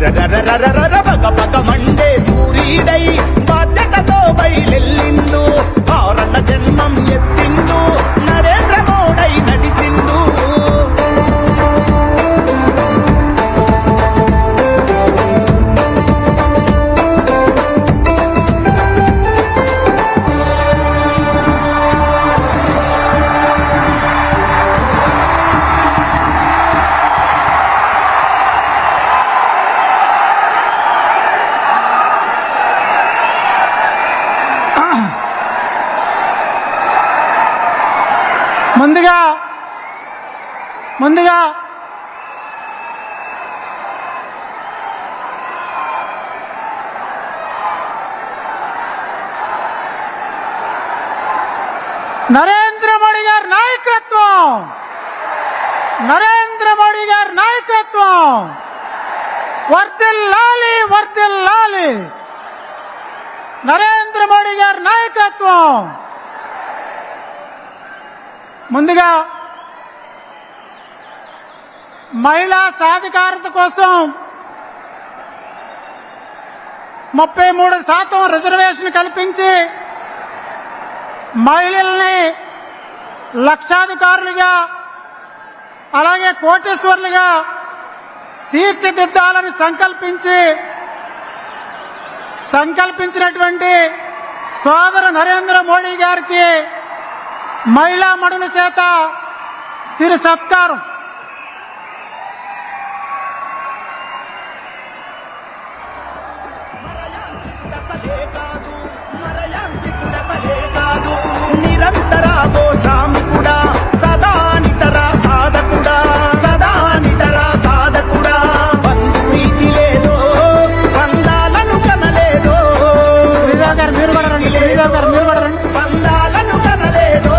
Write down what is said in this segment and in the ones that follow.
పగ పగ మండే సూర్యుడై బాధ్యతతో బయలెల్లిండు ఆరన్న జన్మం ఎత్తిండు నరేంద్ర మోడై నడిచిండు ముందుగా నరేంద్ర మోడీ గారి నాయకత్వం వర్ధిల్లాలి వర్ధిల్లాలి నరేంద్ర మోడీ గారి నాయకత్వం. ముందుగా మహిళా సాధికారత కోసం 33% రిజర్వేషన్ కల్పించి మహిళల్ని లక్షాధికారులుగా అలాగే కోటీశ్వరులుగా తీర్చిదిద్దాలని సంకల్పించినటువంటి సోదరు నరేంద్ర మోడీ గారికి మహిళా మడుల చేత సిరి సత్కారం. నిరంతర శ్రామికుడా సదా నితర సాధకుడా బంధు ప్రీతి లేదో పందాలను కనలేదో పందాలను కనలేదో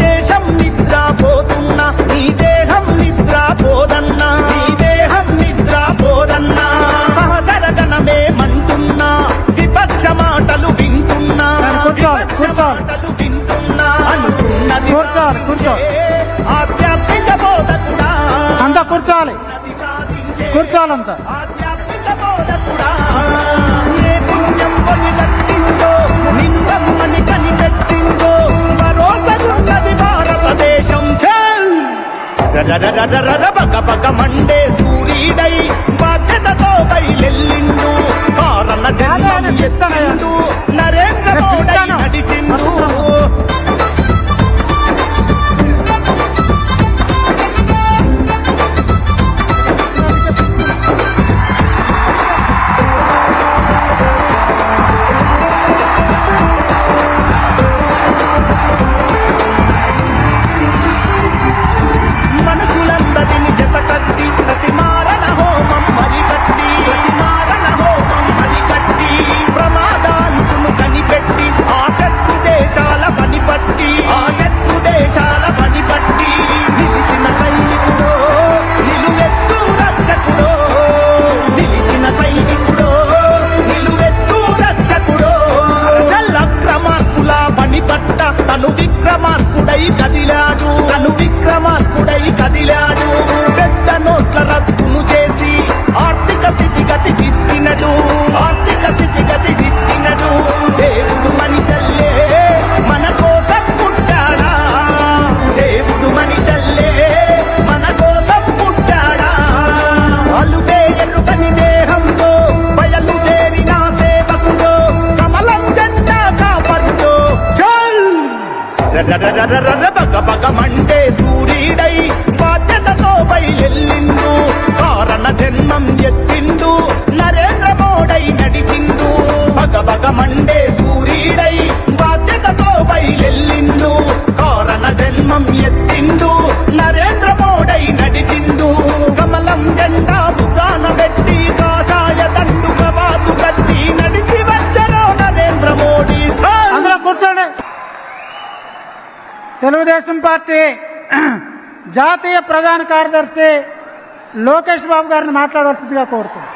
దేశం నిద్రపోతున్నా నీ దేహం నిద్రపోదన్నా సహజరగణమే మంటున్నా విపక్ష మాటలు వింటున్నా ఆధ్యాత్మిక బోధకుడా అంతా కూర్చోాలంతా ఆధ్యాత్మిక బోధకుడా ఏ పుణ్యం కొని కట్టిందో నిందమ్మని కనిపెట్టిందో భరోసనున్నది భారతదేశం. పగ పగ మండే సూర్యుడై బాధ్యతతో బయలెల్లిండు కారణ జన్మం ఎత్తిండు నరేంద్ర మోడీ నడిచిండు. మనసులందరిని జత కట్టి ప్రతి మారణ హోమం మరికట్టి ప్రమాదాంచును కనిపెట్టి ఆ శత్రు దేశాల పనిపట్టి నిలిచిన సైనికుడో నిలువెత్తు రక్షకుడో అక్రమార్కుల పనిపట్ట తను విక్రమార్కుడై కదిలాడు పెద్ద నోట్ల రద్దును చేసి ఆర్థిక స్థితిగతి దిద్దినడు దేవుడు మనిషల్లే మన కోసం పుట్టాడా అలుపే ఎరుకని దేహంతో బయలుదేరిన సేవకుడో కమలం జెండా కాపరుడో పగ పగ మండే సూర్యుడై బాధ్యతతో బయలెల్లిండు కారణ జన్మం ఎత్తిండు నరేంద్ర మోడై నడిచిండు. పగ పగ మండే సూర్యుడై బాధ్యతతో బయలెల్లిండు కారణ జన్మం ఎత్తిండు నరేంద్ర మోడై నడిచిండు. కమలం జెండా భుజాన పెట్టి కాషాయ దండు కబాతు కట్టి నడిచి వచ్చరో నరేంద్ర మోడీ. అందరూ కూర్చోండి. తెలుగుదేశం పార్టీ జాతీయ ప్రధాన కార్యదర్శి లోకేష్ బాబు గారిని మాట్లాడవలసిందిగా కోరుతున్నాను.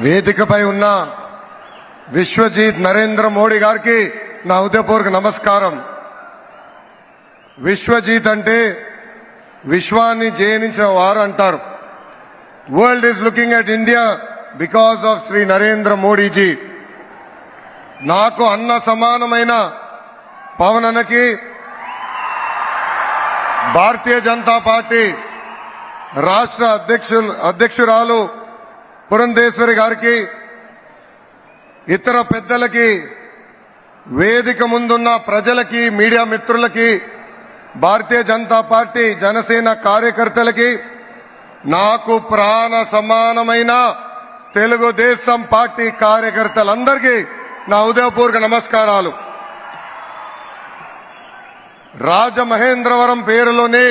వేదికపై ఉన్న విశ్వజిత్ నరేంద్ర మోడీ గారికి నా హృదయపూర్వక నమస్కారం. విశ్వజిత్ అంటే విశ్వాన్ని జయించిన వారు అంటారు. World is looking at India because of Shri Narendra Modiji. నాకు అన్న సమానమైన పవన్ అన్నకి, భారతీయ జనతా పార్టీ రాష్ట్ర అధ్యక్షురాలు పురంధేశ్వరి గారికి, ఇతర పెద్దలకి, వేదిక ముందున్న ప్రజలకి, మీడియా మిత్రులకి, భారతీయ జనతా పార్టీ జనసేన కార్యకర్తలకి, నాకు ప్రాణ సమానమైన తెలుగుదేశం పార్టీ కార్యకర్తలందరికీ నా హృదయపూర్వక నమస్కారాలు. రాజమహేంద్రవరం పేరులోనే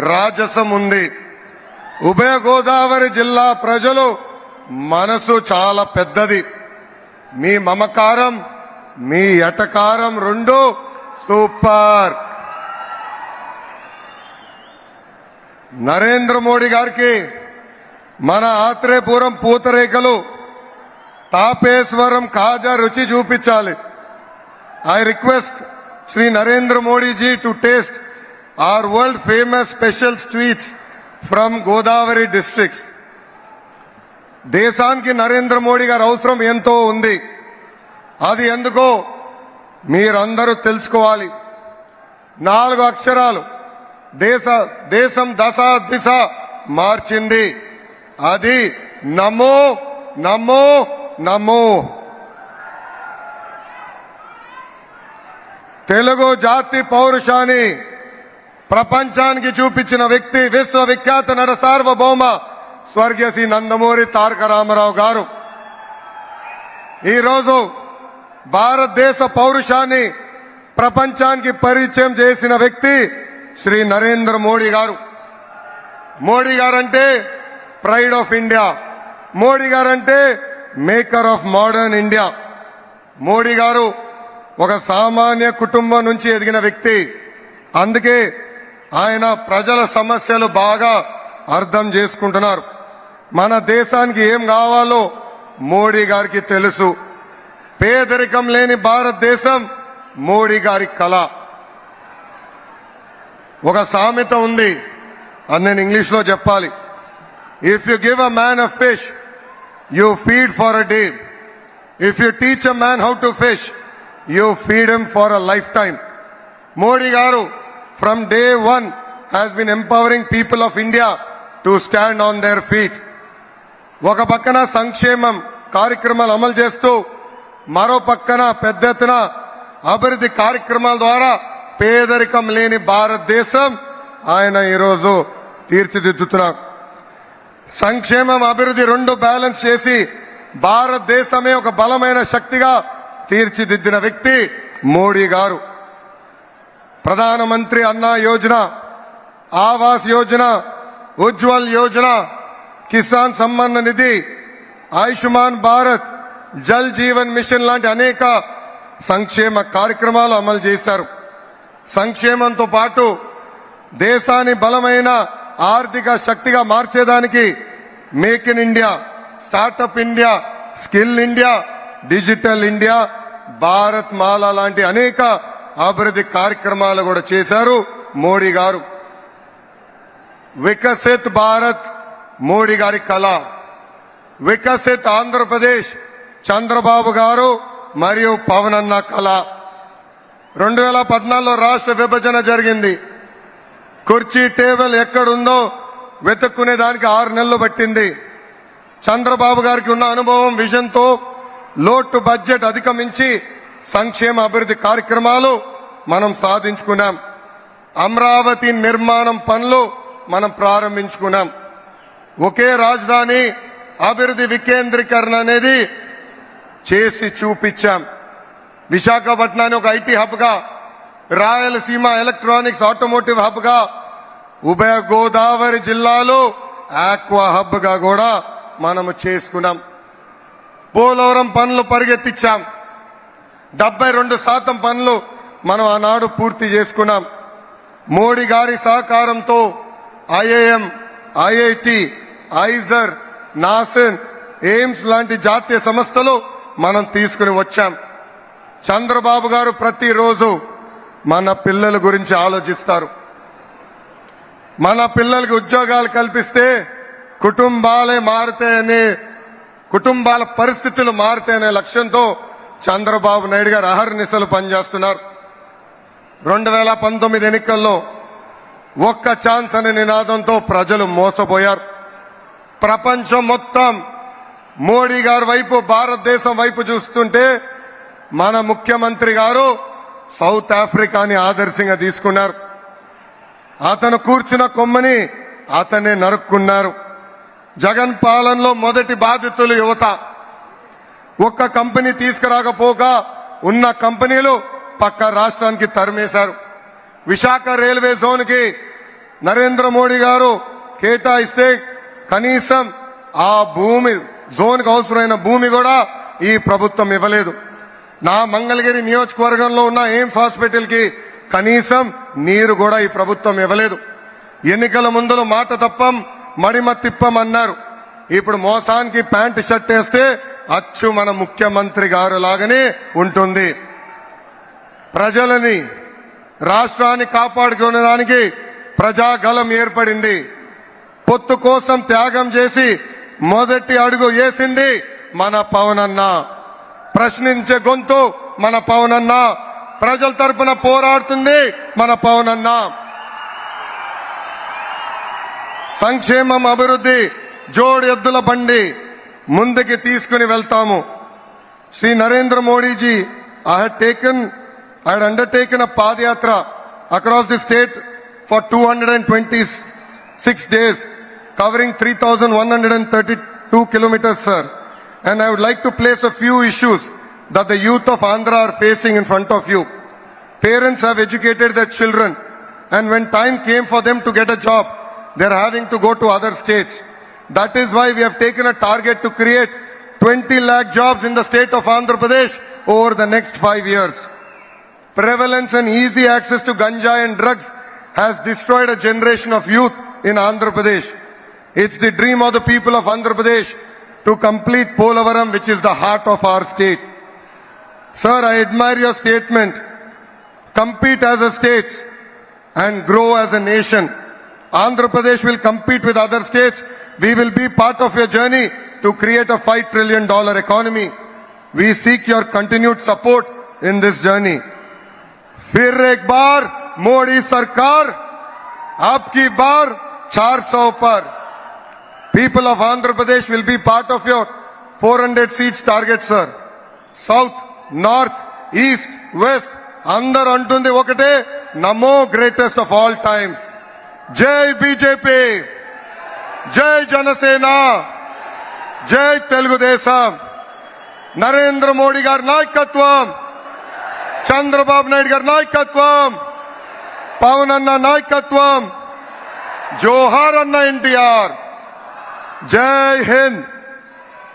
రాజసం ఉంది. ఉభయ గోదావరి జిల్లా ప్రజలు మనసు చాలా పెద్దది. మీ మమకారం, మీ ఎటకారం రెండు సూపర్. నరేంద్ర మోడీ గారికి మన ఆత్రేయపురం పూతరేకలు, తాపేశ్వరం కాజా రుచి చూపించాలి. I request Sri Narendra Modi ji to taste our world famous special sweets from Godavari districts. దేశానికి నరేంద్ర మోడీ గారి అవసరం ఎంతో ఉంది. అది ఎందుకో మీరందరూ తెలుసుకోవాలి. 4 అక్షరాలు దేశం దశ దిశ మార్చింది. అది నమో నమో నమో. తెలుగు జాతి పౌరుషాన్ని ప్రపంచానికి చూపించిన వ్యక్తి విశ్వవిఖ్యాత నట సార్వభౌమ స్వర్గీయ శ్రీ నందమూరి తారక రామారావు గారు. ఈరోజు భారతదేశ పౌరుషాన్ని ప్రపంచానికి పరిచయం చేసిన వ్యక్తి శ్రీ నరేంద్ర మోడీ గారు. Modi guarantee pride of India. Modi guarantee maker of modern India. Modi గారు ఒక సామాన్య కుటుంబం నుంచి ఎదిగిన వ్యక్తి. అందుకే ఆయన ప్రజల సమస్యలు బాగా అర్థం చేసుకుంటున్నారు. మన దేశానికి ఏం కావాలో మోడీ గారికి తెలుసు. పేదరికం లేని భారతదేశం మోడీ గారి కళ. ఒక సామెత ఉంది, అది నేను ఇంగ్లీష్లో చెప్పాలి. If you give a man a fish, you feed for a day. If you teach a man how to fish, you feed him for a lifetime. Modi garu from day one has been empowering people of India to stand on their feet. Oka pakkana sankshemam కార్యక్రమాలు అమలు చేస్తూ మరో పక్కన పెద్ద ఎత్తున అభివృద్ధి కార్యక్రమాల ద్వారా పేదరికం లేని భారతదేశం ఆయన ఈరోజు తీర్చిదిద్దుతున్నారు. సంక్షేమం అభివృద్ధి రెండు బ్యాలెన్స్ చేసి భారతదేశమే ఒక బలమైన శక్తిగా తీర్చిదిద్దిన వ్యక్తి మోడీ గారు. ప్రధానమంత్రి అన్న యోజన, ఆవాస్ యోజన, ఉజ్వల్ యోజన, కిసాన్ సమ్మాన్ నిధి, ఆయుష్మాన్ భారత్, జల్ జీవన్ మిషన్ లాంటి అనేక సంక్షేమ కార్యక్రమాలు అమలు చేశారు. సంక్షేమంతో పాటు దేశాన్ని బలమైన ఆర్థిక శక్తిగా మార్చేదానికి make in India, startup India, skill India, digital India, Bharatmala లాంటి అనేక అభివృద్ధి కార్యక్రమాలు కూడా చేశారు మోడీ గారు. వికసిత్ భారత్ మోడీ గారి కళ. వికసిత్ ఆంధ్రప్రదేశ్ చంద్రబాబు గారు మరియు పవన్ అన్న కళ. 2014లో రాష్ట్ర విభజన జరిగింది. కుర్చీ టేబుల్ ఎక్కడుందో వెతుక్కునే దానికి 6 నెలలు పట్టింది. చంద్రబాబు గారికి ఉన్న అనుభవం, విజన్తో లోటు బడ్జెట్ అధిగమించి సంక్షేమ అభివృద్ధి కార్యక్రమాలు మనం సాధించుకున్నాం. అమరావతి నిర్మాణం పనులు మనం ప్రారంభించుకున్నాం. ఒకే రాజధాని అభివృద్ధి వికేంద్రీకరణ అనేది చేసి చూపించాం. విశాఖపట్నాన్ని ఒక ఐటీ హబ్గా, రాయలసీమ ఎలక్ట్రానిక్స్ ఆటోమోటివ్ హబ్గా, ఉభయ గోదావరి జిల్లాలో ఆక్వా హబ్గా కూడా మనము చేసుకున్నాం. పోలవరం పనులు పరిగెత్తించాం. 72% పనులు మనం ఆనాడు పూర్తి చేసుకున్నాం. మోడీ గారి సహకారంతో IIM, IIT, IISER, NACIN, AIIMS లాంటి జాతీయ సంస్థలు మనం తీసుకుని వచ్చాం. చంద్రబాబు గారు ప్రతిరోజు మన పిల్లల గురించి ఆలోచిస్తారు. మన పిల్లలకి ఉద్యోగాలు కల్పిస్తే కుటుంబాలే మారుతాయని, కుటుంబాల పరిస్థితులు మారుతాయనే లక్ష్యంతో చంద్రబాబు నాయుడు గారు అహర్నిశలు పనిచేస్తున్నారు. 2019 ఎన్నికల్లో ఒక్క ఛాన్స్ అనే నినాదంతో ప్రజలు మోసపోయారు. ప్రపంచం మొత్తం మోడీ గారి వైపు, భారతదేశం వైపు చూస్తుంటే మన ముఖ్యమంత్రి గారు సౌత్ ఆఫ్రికాని ఆదర్శంగా తీసుకున్నారు. అతను కూర్చున్న కొమ్మని అతనే నరుక్కున్నారు. జగన్ పాలనలో మొదటి బాధితులు యువత. ఒక్క కంపెనీ తీసుకురాకపోగా ఉన్న కంపెనీలు పక్క రాష్ట్రానికి తరిమేశారు. విశాఖ రైల్వే జోన్ కి నరేంద్ర మోడీ గారు కేటాయిస్తే కనీసం ఆ భూమి, జోన్ కు అవసరమైన భూమి కూడా ఈ ప్రభుత్వం ఇవ్వలేదు. నా మంగళగిరి నియోజకవర్గంలో ఉన్న ఎయిమ్స్ హాస్పిటల్ కి కనీసం నీరు కూడా ఈ ప్రభుత్వం ఇవ్వలేదు. ఎన్నికల ముందులో మాట తప్పం మడిమ తిప్పం అన్నారు. ఇప్పుడు మోసానికి ప్యాంటు షర్ట్ వేస్తే అచ్చు మన ముఖ్యమంత్రి గారు లాగానే ఉంటుంది. ప్రజలని, రాష్ట్రాన్ని కాపాడుకునేదానికి ప్రజాగలం ఏర్పడింది. పొత్తు కోసం త్యాగం చేసి మొదటి అడుగు వేసింది మన పవన్ అన్న. ప్రశ్నించే గొంతు మన పవన్ అన్న. ప్రజల తరపున పోరాడుతుంది మన పవన్ అన్న. సంక్షేమం, అభివృద్ధి జోడు ఎద్దుల బండి ముందుకి తీసుకుని వెళ్తాము. Shri Narendra Modiji I had undertaken a Padayatra across the state for 226 days, covering 3,132 kilometers, sir. And I would like to place a few issues that the youth of Andhra are facing in front of you. Parents have educated their children, and when time came for them to get a job, they are having to go to other states. That is why we have taken a target to create 20 lakh jobs in the state of Andhra Pradesh over the next 5 years. Prevalence and easy access to ganja and drugs has destroyed a generation of youth in Andhra Pradesh. It's the dream of the people of Andhra Pradesh to complete Polavaram, which is the heart of our state. Sir, I admire your statement. Compete as a state and grow as a nation. Andhra Pradesh will compete with other states. We will be part of your journey to create a $5 trillion economy. We seek your continued support in this journey. फिर एक बार मोदी सरकार, आपकी बार 400 पर. People of Andhra Pradesh will be part of your 400 seats target, sir. South, North, East, West, అందరు అంటుంది ఒకటే, నమో greatest of all times. జై BJP, జై జనసేన, జై తెలుగుదేశం. నరేంద్ర మోడీ గారి నాయకత్వం, చంద్రబాబు నాయుడు గారి నాయకత్వం, పవన్ అన్న నాయకత్వం. జోహార్ అన్న ఎన్టీఆర్. జై హింద్.